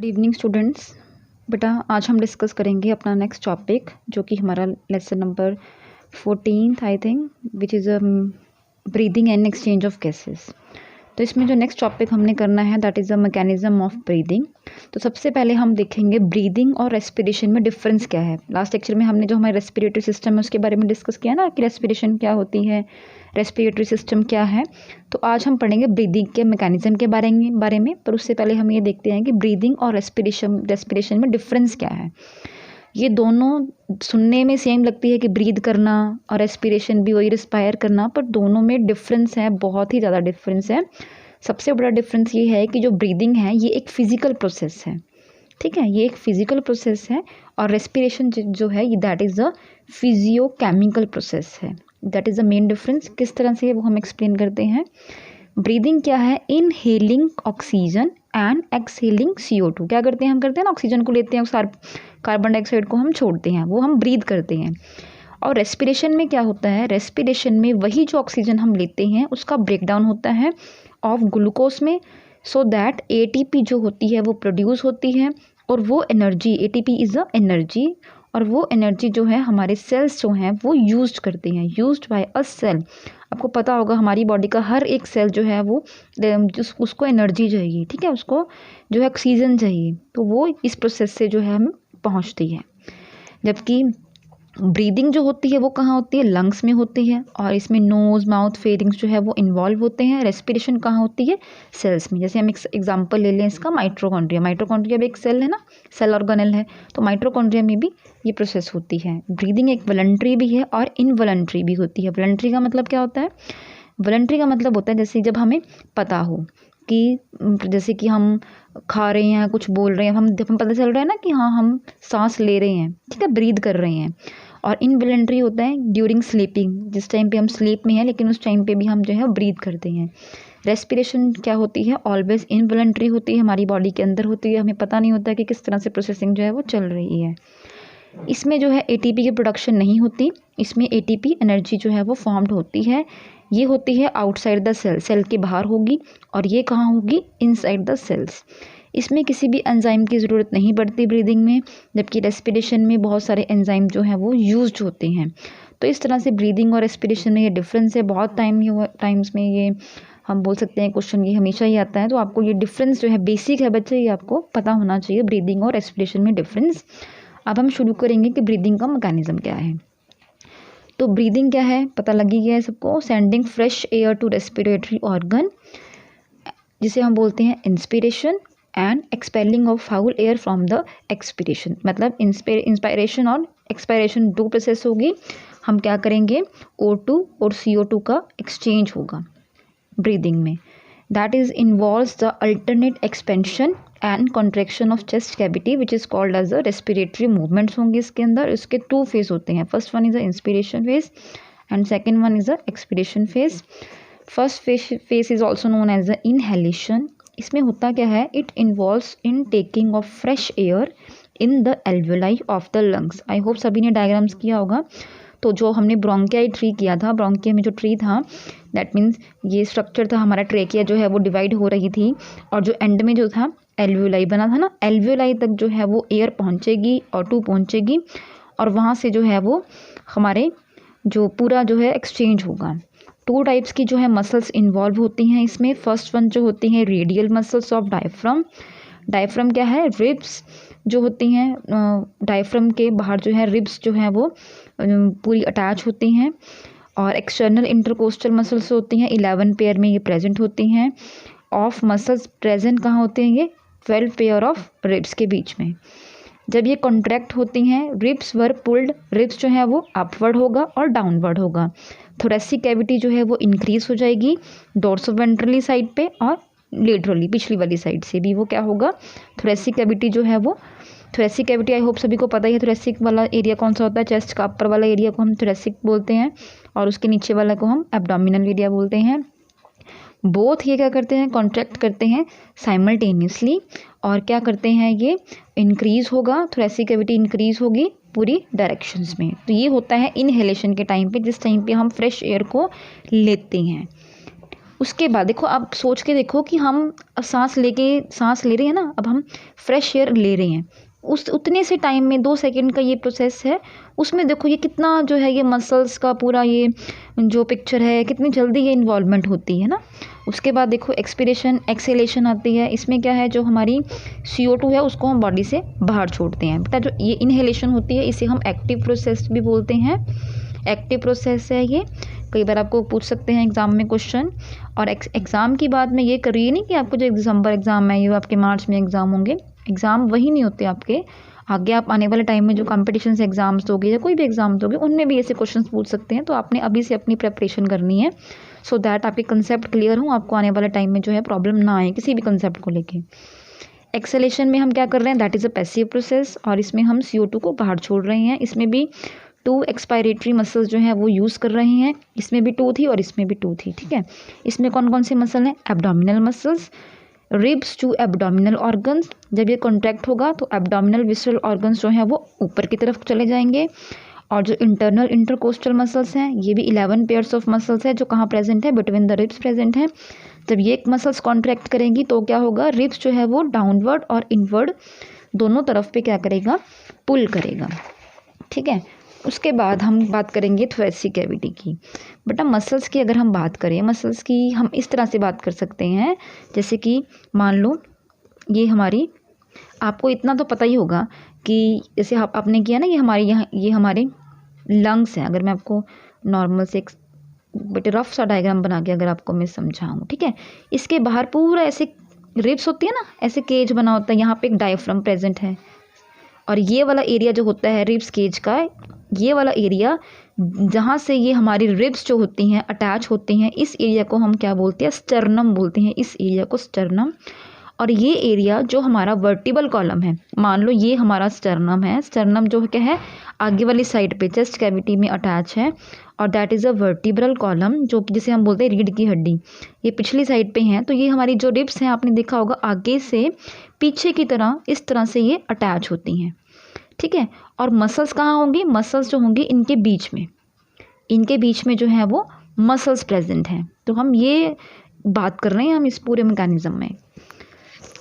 Good evening students. बेटा आज हम डिस्कस करेंगे अपना नेक्स्ट टॉपिक जो कि हमारा lesson number 14 I think which is breathing and exchange of gases. तो इसमें जो नेक्स्ट टॉपिक हमने करना है that is a mechanism of breathing. तो सबसे पहले हम देखेंगे ब्रीदिंग और रेस्पिरेशन में डिफरेंस क्या है। लास्ट लेक्चर में हमने जो हमारे रेस्पिरेटरी सिस्टम है उसके बारे में डिस्कस किया ना कि रेस्पिरेशन क्या होती है, रेस्पिरेटरी सिस्टम क्या है। तो आज हम पढ़ेंगे ब्रीदिंग के मैकेनिज्म के बारे में पर उससे पहले हम ये देखते हैं कि ब्रीदिंग और रेस्पिरेशन में डिफरेंस क्या है। ये दोनों सुनने में सेम लगती है कि ब्रीद करना और रेस्पिरेशन भी वही रिस्पायर करना, पर दोनों में डिफरेंस है, बहुत ही ज़्यादा डिफरेंस है। सबसे बड़ा डिफरेंस ये है कि जो ब्रीदिंग है ये एक फिजिकल प्रोसेस है, ठीक है, ये एक फिजिकल प्रोसेस है और रेस्पिरेशन जो है ये that is a physicochemical process है। That is the main difference. किस तरह से वो हम एक्सप्लेन करते हैं। ब्रीदिंग क्या है, inhaling oxygen and exhaling CO2। क्या करते हैं, हम करते हैं ना, ऑक्सीजन को लेते हैं, कार्बन डाइऑक्साइड को हम छोड़ते हैं, वो हम ब्रीद करते हैं। और रेस्पिरेशन में क्या होता है, रेस्पिरेशन में वही जो ऑक्सीजन हम लेते हैं उसका ब्रेकडाउन होता है ऑफ ग्लूकोज में, सो दैट ATP जो होती है वो प्रोड्यूस होती है और वो energy, ATP is a energy, और वो एनर्जी जो है हमारे सेल्स जो हैं वो यूज्ड करते हैं, यूज्ड बाय अ सेल। आपको पता होगा हमारी बॉडी का हर एक सेल जो है वो उसको एनर्जी चाहिए, ठीक है, उसको जो है ऑक्सीजन चाहिए, तो वो इस प्रोसेस से जो है हमें पहुंचती है। जबकि ब्रीदिंग जो होती है वो कहाँ होती है, लंग्स में होती है और इसमें नोज़ माउथ फेरिंग्स जो है वो इन्वॉल्व होते हैं। रेस्पिरेशन कहाँ होती है, सेल्स में। जैसे हम एक एग्जांपल ले लें इसका, माइटोकॉन्ड्रिया। माइटोकॉन्ड्रिया भी एक सेल है ना, सेल ऑर्गेनेल है, तो माइटोकॉन्ड्रिया में भी ये प्रोसेस होती है। ब्रीदिंग एक वॉलंटरी भी है और इनवॉलंटरी भी होती है। वॉलंटरी का मतलब क्या होता है, वॉलंटरी का मतलब होता है जैसे जब हमें पता हो कि जैसे कि हम खा रहे हैं, कुछ बोल रहे हैं, जब हम पता चल रहा है ना कि हाँ हम सांस ले रहे हैं, ठीक है, ब्रीद कर रहे हैं। और इनवॉलंटरी होता है ड्यूरिंग स्लीपिंग, जिस टाइम पे हम स्लीप में हैं लेकिन उस टाइम पे भी हम जो है ब्रीद करते हैं। रेस्पिरेशन क्या होती है, ऑलवेज इनवॉलंटरी होती है, हमारी बॉडी के अंदर होती है, हमें पता नहीं होता कि किस तरह से प्रोसेसिंग जो है वो चल रही है। इसमें जो है ATP की प्रोडक्शन नहीं होती, इसमें ATP एनर्जी जो है वो फॉर्म्ड होती है। ये होती है आउटसाइड द सेल, सेल के बाहर होगी, और ये कहाँ होगी, इनसाइड द सेल्स। इसमें किसी भी एंजाइम की ज़रूरत नहीं पड़ती ब्रीदिंग में, जबकि रेस्पिरेशन में बहुत सारे एंजाइम जो हैं वो यूज्ड होते हैं। तो इस तरह से ब्रीदिंग और रेस्पिरेशन में ये डिफरेंस है। बहुत टाइम्स में ये हम बोल सकते हैं क्वेश्चन ये हमेशा ही आता है, तो आपको ये डिफरेंस जो है बेसिक है बच्चे, ये आपको पता होना चाहिए ब्रीदिंग और रेस्पिरेशन में डिफरेंस। अब हम शुरू करेंगे कि ब्रीदिंग का मैकेनिज्म क्या है। तो ब्रीदिंग क्या है, पता लग ही गया है सबको। Sending fresh air to respiratory organ, जिसे हम बोलते हैं inspiration, and expelling of foul air from the expiration. मतलब इंस्पायरेशन और एक्सपायरेशन दो प्रोसेस होगी। हम क्या करेंगे, O2 और CO2 का एक्सचेंज होगा ब्रीदिंग में। That is involves the alternate expansion and contraction of chest cavity which is called as the respiratory movements होंगे इसके अंदर। इसके 2 फेज होते हैं, first one is the inspiration phase and second one is the expiration phase. First phase is also known as the inhalation. इसमें होता क्या है, it involves in taking of fresh air in the alveoli of the lungs. I hope सभी ने diagrams किया होगा। तो जो हमने ब्रोंकियाई ट्री किया था, ब्रोंकिया में जो ट्री था दैट मीन्स ये स्ट्रक्चर था हमारा, ट्रेकिया जो है वो डिवाइड हो रही थी और जो एंड में जो था एल्वेलाई बना था ना, एल्वेलाई तक जो है वो एयर पहुंचेगी, O2 पहुंचेगी और वहाँ से जो है वो हमारे जो पूरा जो है एक्सचेंज होगा। 2 टाइप्स की जो है मसल्स इन्वॉल्व होती हैं इसमें। फर्स्ट वन जो होती हैं radial muscles of diaphragm. Diaphragm क्या है, रिब्स जो होती हैं, डायफ्राम के बाहर जो है रिब्स जो हैं वो पूरी अटैच होती हैं। और एक्सटर्नल इंटरकोस्टल मसल्स होती हैं, 11 पेयर में ये प्रेजेंट होती हैं। ऑफ मसल्स प्रेजेंट कहाँ होते हैं, ये 12 पेयर ऑफ रिब्स के बीच में। जब ये कॉन्ट्रैक्ट होती हैं, रिब्स वर पुल्ड, रिब्स जो है वो अपवर्ड होगा और डाउनवर्ड होगा। थोरेसिक कैविटी जो है वो इंक्रीज हो जाएगी डोर्सोवेंट्रली साइड पे, और लेटरली पिछली वाली साइड से भी वो क्या होगा, थोरेसिक कैविटी जो है वो, थोरेसिक कैविटी आई होप सभी को पता ही है। थोरेसिक वाला एरिया कौन सा होता है, चेस्ट का अपर वाला एरिया को हम थोरेसिक बोलते हैं और उसके नीचे वाला को हम एब्डोमिनल एरिया बोलते हैं। बोथ ये क्या करते हैं, कॉन्ट्रैक्ट करते हैं साइमल्टेनियसली, और क्या करते हैं, ये इंक्रीज होगा, थोरेसिक कैविटी इंक्रीज होगी पूरी डायरेक्शंस में। तो ये होता है इनहेलेशन के टाइम पे, जिस टाइम पे हम फ्रेश एयर को लेते हैं। उसके बाद देखो, आप सोच के देखो कि हम सांस ले रहे हैं ना, अब हम फ्रेश एयर ले रहे हैं, उस उतने से टाइम में 2 सेकंड का ये प्रोसेस है, उसमें देखो ये कितना जो है ये मसल्स का पूरा ये जो पिक्चर है, कितनी जल्दी ये इन्वॉल्वमेंट होती है ना। उसके बाद देखो एक्सपिरेशन एक्सेलेशन आती है, इसमें क्या है, जो हमारी CO2 है उसको हम बॉडी से बाहर छोड़ते हैं। बेटा जो ये इनहेलेशन होती है इसे हम एक्टिव प्रोसेस भी बोलते हैं, एक्टिव प्रोसेस है ये। कई बार आपको पूछ सकते हैं एग्ज़ाम में क्वेश्चन। और एग्ज़ाम की बात में ये करिए नहीं कि आपको जो दिसंबर एग्ज़ाम है ये आपके मार्च में एग्ज़ाम होंगे, एग्ज़ाम वही नहीं होते आपके, आगे आप आने वाले टाइम में जो कॉम्पिटिशन से एग्ज़ाम्स दोगे या कोई भी एग्ज़ाम दोगे उनमें भी ऐसे क्वेश्चंस पूछ सकते हैं। तो आपने अभी से अपनी प्रिपरेशन करनी है, सो दैट आपके कंसेप्ट क्लियर हो, आपको आने वाले टाइम में जो है प्रॉब्लम ना आए किसी भी कंसेप्ट को लेके। एक्सेलेशन में हम क्या कर रहे हैं, that is a passive process, और इसमें हम CO2 को बाहर छोड़ रहे हैं। इसमें भी 2 एक्सपायरेटरी मसल्स जो हैं वो यूज़ कर रहे हैं, इसमें भी 2 थी और इसमें भी 2 थी, ठीक है। इसमें कौन कौन से मसल हैं, abdominal muscles, ribs to abdominal organs, जब ये कॉन्ट्रैक्ट होगा तो एब्डोमिनल विसरल ऑर्गन्स जो हैं वो ऊपर की तरफ चले जाएंगे। और जो इंटरनल इंटरकोस्टल मसल्स हैं ये भी 11 पेयर्स ऑफ मसल्स है जो कहाँ प्रेजेंट है, बिटवीन द रिब्स प्रेजेंट है। जब ये मसल्स कॉन्ट्रैक्ट करेंगी तो क्या होगा, रिब्स जो है वो डाउनवर्ड और इनवर्ड दोनों तरफ पे क्या करेगा, पुल करेगा, ठीक है। उसके बाद हम बात करेंगे थोरेसिक कैविटी की। बेटा मसल्स की अगर हम बात करें, मसल्स की हम इस तरह से बात कर सकते हैं, जैसे कि मान लो ये हमारी, आपको इतना तो पता ही होगा कि जैसे आपने किया ना, ये हमारे यहाँ ये हमारे लंग्स हैं। अगर मैं आपको नॉर्मल से एक बट रफ सा डायग्राम बना के अगर आपको मैं समझाऊँ, ठीक है। इसके बाहर पूरा ऐसे रिब्स होती है ना, ऐसे केज बना होता है, यहाँ पे एक डायफ्राम प्रेजेंट है, और ये वाला एरिया जो होता है रिब्स केज का, ये वाला एरिया जहाँ से ये हमारी रिब्स जो होती हैं अटैच होती हैं, इस एरिया को हम क्या बोलते हैं, स्टर्नम बोलते हैं, इस एरिया को स्टर्नम। और ये एरिया जो हमारा वर्टिबल कॉलम है, मान लो ये हमारा स्टर्नम है, स्टर्नम जो क्या है आगे वाली साइड पे चेस्ट कैविटी में अटैच है, और that is a vertebral column, जो कि जिसे हम बोलते हैं रीढ़ की हड्डी, ये पिछली साइड पे है। तो ये हमारी जो रिब्स हैं आपने देखा होगा आगे से पीछे की तरह इस तरह से ये अटैच होती हैं, ठीक है। और मसल्स कहाँ होंगी, मसल्स जो होंगी इनके बीच में जो है वो मसल्स प्रेजेंट हैं। तो हम ये बात कर रहे हैं हम इस पूरे मैकेनिज्म में।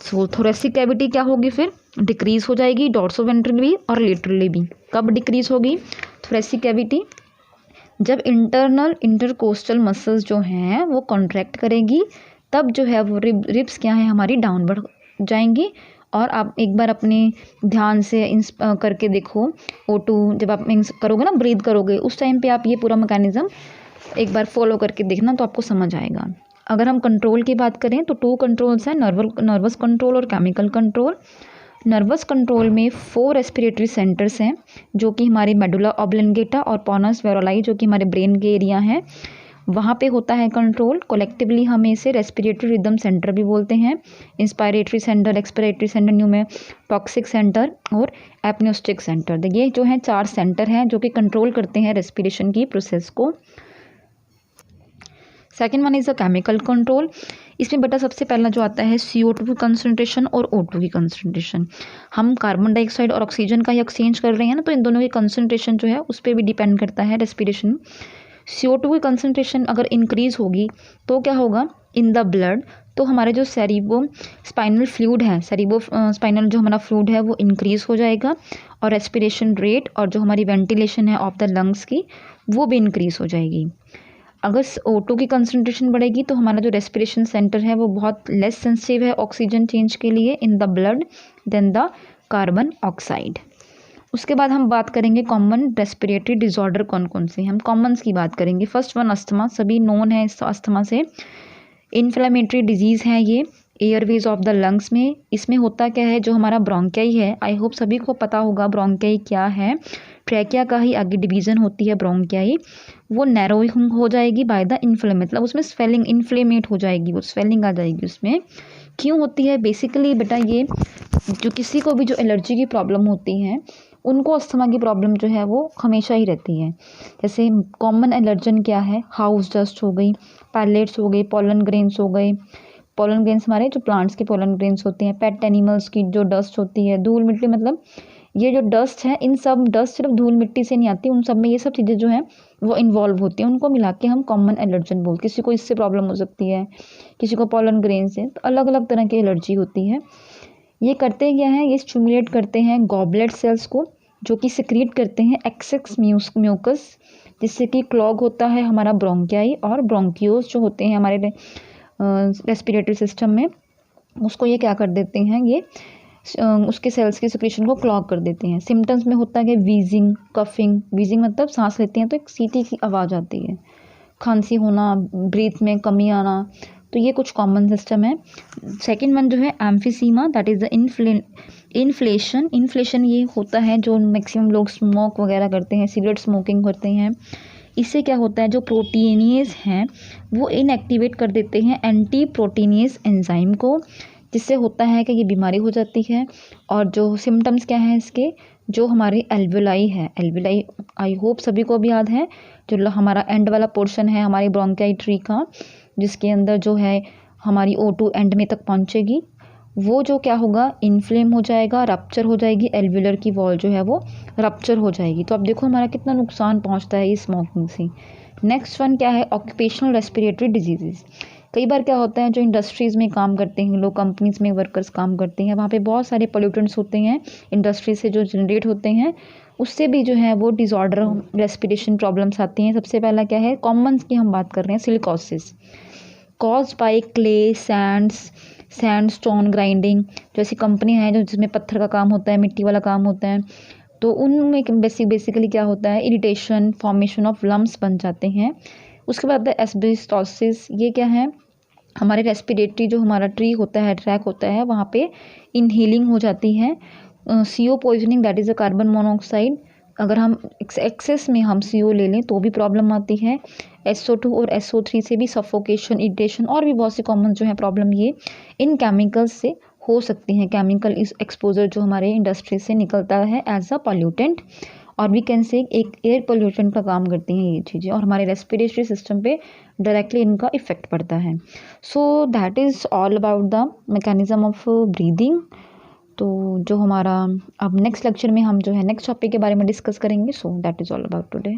सो थोरेसिक कैविटी क्या होगी, फिर डिक्रीज हो जाएगी डॉर्सोवेंट्रली भी और लेटरली भी। कब डिक्रीज होगी थोरेसिक कैविटी, जब इंटरनल इंटरकोस्टल मसल्स जो हैं वो कॉन्ट्रैक्ट करेगी, तब जो है वो रिब्स क्या है हमारी डाउनवर्ड जाएंगी। और आप एक बार अपने ध्यान से करके देखो, O2 जब आप करोगे ना, ब्रीथ करोगे, उस टाइम पे आप ये पूरा मैकेनिज्म एक बार फॉलो करके देखना तो आपको समझ आएगा। अगर हम कंट्रोल की बात करें तो 2 कंट्रोल्स हैं, नर्वस कंट्रोल और केमिकल कंट्रोल। नर्वस कंट्रोल में 4 रेस्पिरेटरी सेंटर्स हैं, जो कि हमारे मेडुला ऑब्लिंगेटा और पोनस वेरोलाई जो कि हमारे ब्रेन के एरिया हैं, वहाँ पे होता है कंट्रोल। कलेक्टिवली हम इसे रेस्पिरेटरी रिदम सेंटर भी बोलते हैं, inspiratory centre, expiratory centre, pneumotaxic centre और एपनियोस्टिक सेंटर। ये जो हैं 4 सेंटर हैं जो कि कंट्रोल करते हैं रेस्पिरेशन की प्रोसेस को। Second one is a chemical control. इसमें बेटा सबसे पहला जो आता है CO2 की कंसनट्रेशन और O2 की कंसनट्रेशन। हम कार्बन डाइऑक्साइड और ऑक्सीजन का ही एक्सचेंज कर रहे हैं ना, तो इन दोनों की कंसनट्रेशन जो है उस पर भी डिपेंड करता है रेस्पिरेशन। CO2 की कंसनट्रेशन अगर इंक्रीज़ होगी तो क्या होगा इन द ब्लड, तो हमारे जो सेरिब्रो स्पाइनल फ्लूइड है, स्पाइनल जो हमारा फ्लूइड है वो इंक्रीज़ हो जाएगा, और रेस्पिरेशन रेट और जो हमारी वेंटिलेशन है ऑफ द लंग्स की वो भी इंक्रीज़ हो जाएगी। अगर O2 की कंसनट्रेशन बढ़ेगी तो हमारा जो रेस्पिरेशन सेंटर है वो बहुत लेस सेंसिटिव है ऑक्सीजन चेंज के लिए in the blood then the carbon oxide. उसके बाद हम बात करेंगे कॉमन रेस्पिरेटरी डिसऑर्डर कौन कौन से, हम कॉमन्स की बात करेंगे। फर्स्ट वन अस्थमा, सभी नोन है इस अस्थमा से। इन्फ्लेमेटरी डिजीज़ है ये एयरवेज ऑफ द लंग्स में। इसमें होता क्या है, जो हमारा ब्रोंकियाई है, आई होप सभी को पता होगा ब्रोंकियाई क्या है। ट्रैकिया का ही आगे डिवीज़न होती है ब्रोंकियाई, वो नैरोइंग हो जाएगी बाय द मतलब उसमें स्वेलिंग इन्फ्लेमेट हो जाएगी, वो स्वेलिंग आ जाएगी उसमें। क्यों होती है बेसिकली बेटा, ये जो किसी को भी जो एलर्जी की प्रॉब्लम होती है उनको अस्थमा की प्रॉब्लम जो है वो हमेशा ही रहती है। जैसे कॉमन एलर्जन क्या है, हाउस डस्ट हो गई, पैलेट्स हो गई, पोलन ग्रेन्स हो गए। पोलन ग्रेन्स हमारे जो प्लांट्स के पोलन ग्रेन्स होते हैं, पेट एनिमल्स की जो डस्ट होती है, धूल मिट्टी, मतलब ये जो डस्ट है, इन सब डस्ट सिर्फ धूल मिट्टी से नहीं आती, उन सब में ये सब चीज़ें जो हैं वो इन्वॉल्व होती हैं, उनको मिला के हम कॉमन एलर्जन बोल। किसी को इससे प्रॉब्लम हो सकती है, किसी को पॉलन ग्रेन से, तो अलग अलग तरह की एलर्जी होती है। ये करते क्या है, ये स्टिमुलेट करते हैं गॉबलेट सेल्स को, जो कि सिक्रीट करते हैं एक्सेस म्यूकस, जिससे कि क्लॉग होता है हमारा ब्रोंकियाई, और ब्रोंकियोस जो होते हैं हमारे रेस्पिरेटरी सिस्टम में, उसको ये क्या कर देते हैं, ये उसके सेल्स की सिक्रीशन को क्लॉग कर देते हैं। सिम्टम्स में होता है कि वीजिंग, कफिंग, वीजिंग मतलब सांस लेते हैं तो एक सीटी की आवाज़ आती है, खांसी होना, ब्रीथ में कमी आना, तो ये कुछ कॉमन सिस्टम है। सेकंड वन जो है emphysema, that is the inflation ये होता है जो मैक्सिमम लोग स्मोक वगैरह करते हैं, सिगरेट स्मोकिंग करते हैं। इससे क्या होता है, जो प्रोटीनेज हैं वो इनएक्टिवेट कर देते हैं एंटी प्रोटीनेज एंजाइम को, जिससे होता है कि ये बीमारी हो जाती है। और जो सिम्टम्स क्या हैं इसके, जो हमारे एल्वेलाई है, एल्वेलाई आई होप सभी को भी याद है, जो हमारा एंड वाला पोर्शन है हमारी ब्रोंकियाई ट्री का, जिसके अंदर जो है हमारी O2 एंड में तक पहुंचेगी, वो जो क्या होगा, इन्फ्लेम हो जाएगा, रप्चर हो जाएगी, एल्वेलर की वॉल जो है वो रप्चर हो जाएगी। तो अब देखो हमारा कितना नुकसान पहुंचता है इस स्मोकिंग से। नेक्स्ट वन क्या है, ऑक्यूपेशनल रेस्पिरेटरी डिजीजेज। कई बार क्या होता है, जो इंडस्ट्रीज़ में काम करते हैं लोग, कंपनीज़ में वर्कर्स काम करते हैं, वहाँ पे बहुत सारे पोल्यूटेंट्स होते हैं इंडस्ट्री से जो जनरेट होते हैं, उससे भी जो है वो डिसऑर्डर, रेस्पिरेशन प्रॉब्लम्स आती हैं। सबसे पहला क्या है, कॉमन की हम बात कर रहे हैं, silicosis cause by clay, sandstone grinding. जो ऐसी कंपनी है जो जिसमें पत्थर का काम होता है, मिट्टी वाला काम होता है, तो उनमें बेसिकली क्या होता है, इरिटेशन, फॉर्मेशन ऑफ लम्स बन जाते हैं। उसके बाद एस्बेस्टोसिस, ये क्या है, हमारे रेस्पिरेटरी जो हमारा ट्री होता है, ट्रैक होता है, वहाँ पे इनहेलिंग हो जाती है। CO poisoning, that is a carbon monoxide, अगर हम एक्सेस में हम CO ले लें तो भी प्रॉब्लम आती है। SO2 और SO3 से भी सफोकेशन, इरिटेशन और भी बहुत सी कॉमन जो है प्रॉब्लम ये इन केमिकल्स से हो सकती हैं। केमिकल इस एक्सपोजर जो हमारे इंडस्ट्री से निकलता है एज अ पॉल्यूटेंट, और वी कैन से एक एयर पोल्यूटेंट का काम करती हैं ये चीज़ें, और हमारे रेस्पिरेटरी सिस्टम पे डायरेक्टली इनका इफ़ेक्ट पड़ता है। So that is all about the mechanism of breathing. तो जो हमारा अब नेक्स्ट लेक्चर में हम जो है नेक्स्ट टॉपिक के बारे में डिस्कस करेंगे। So that is all about today.